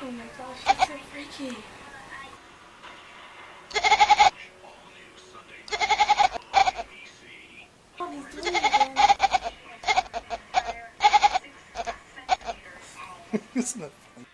Oh my gosh, that's so freaky. Oh, he's doing it again. It's not funny.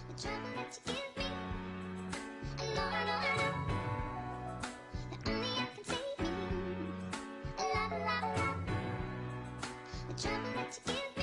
The trouble that you give me, I know that only I can save me. The trouble that you give me.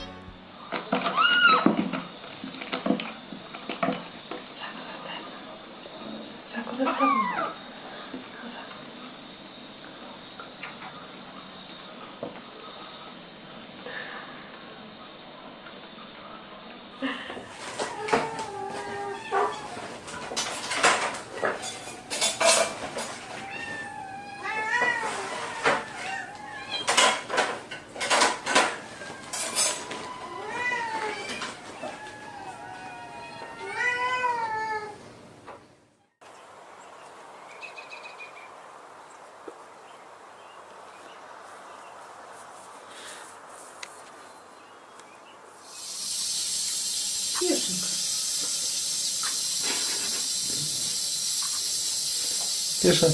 Кеша.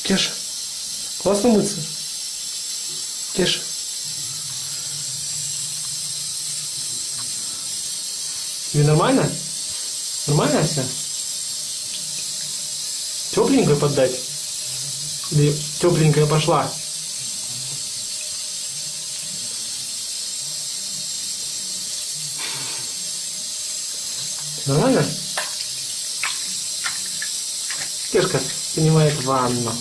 Кеша. Классно мыться? Кеша. Тебе нормально? Нормально все? Тепленькое поддать? Или тепленькая пошла? Нормально? Кешка принимает ванну.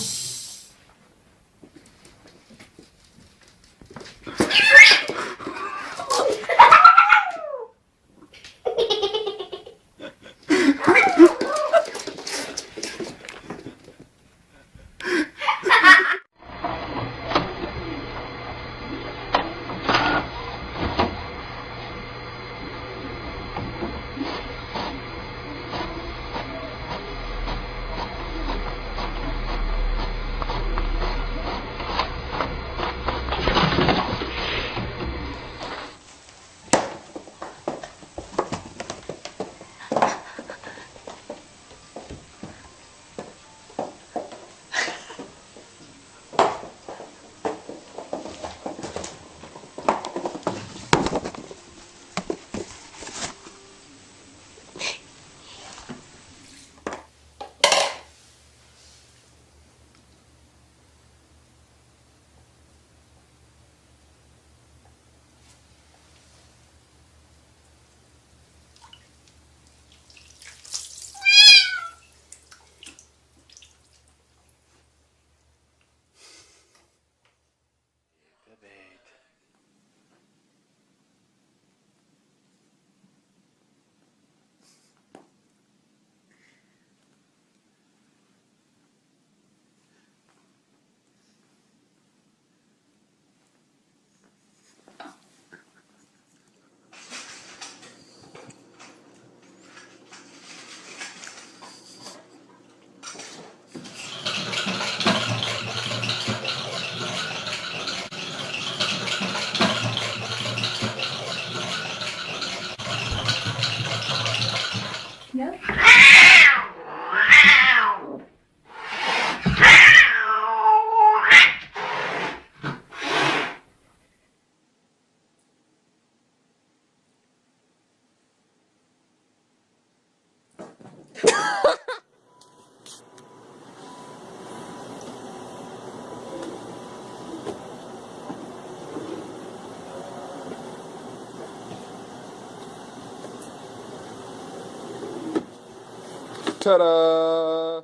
Ta-da!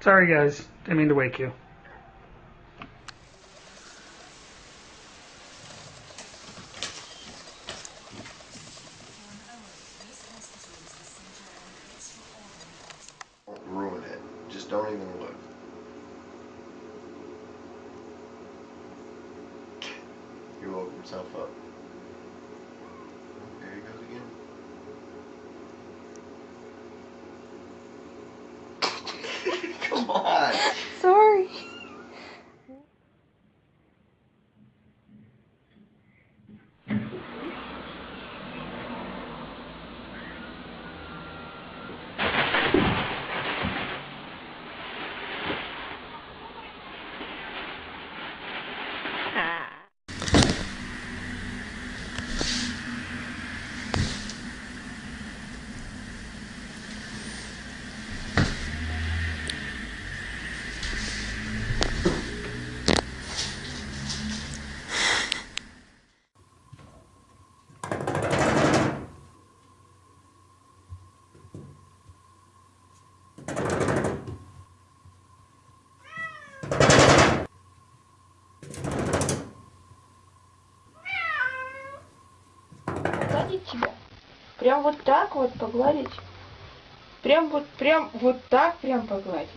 Sorry guys, didn't mean to wake you. Won't ruin it. Just don't even look. He woke himself up. There he goes again. Come on. Sorry. Погладить тебя? Прям вот так вот погладить? Прям вот так прям погладить?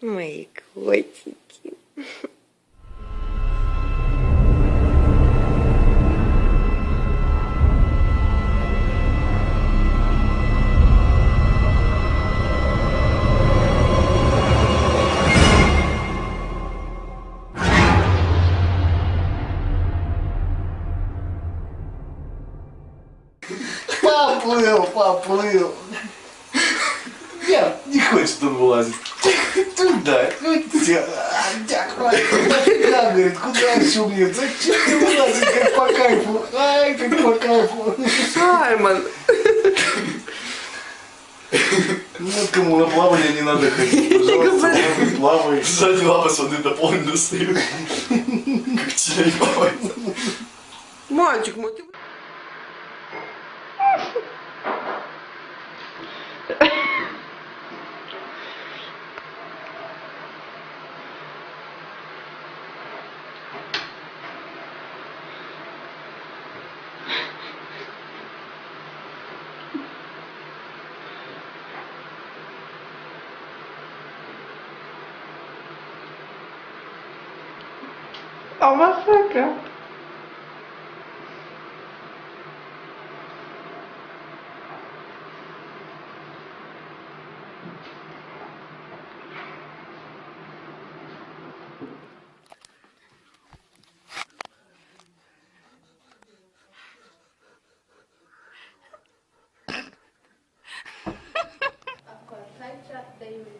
Мои котики. Поплыл. Нет, не хочет он вылазить. Туда, дякую. Да, говорит, куда еще мне? Зачем ты вылазить, как по кайфу? Ай, как по кайфу. Саймон. Ну, кому на плавание не надо ходить, пожалуйста, плавай. Сзади лапы с воды наполнены стоят. Как тень плавает. Мальчик мой, ты... А масака. Of course, I trust that you will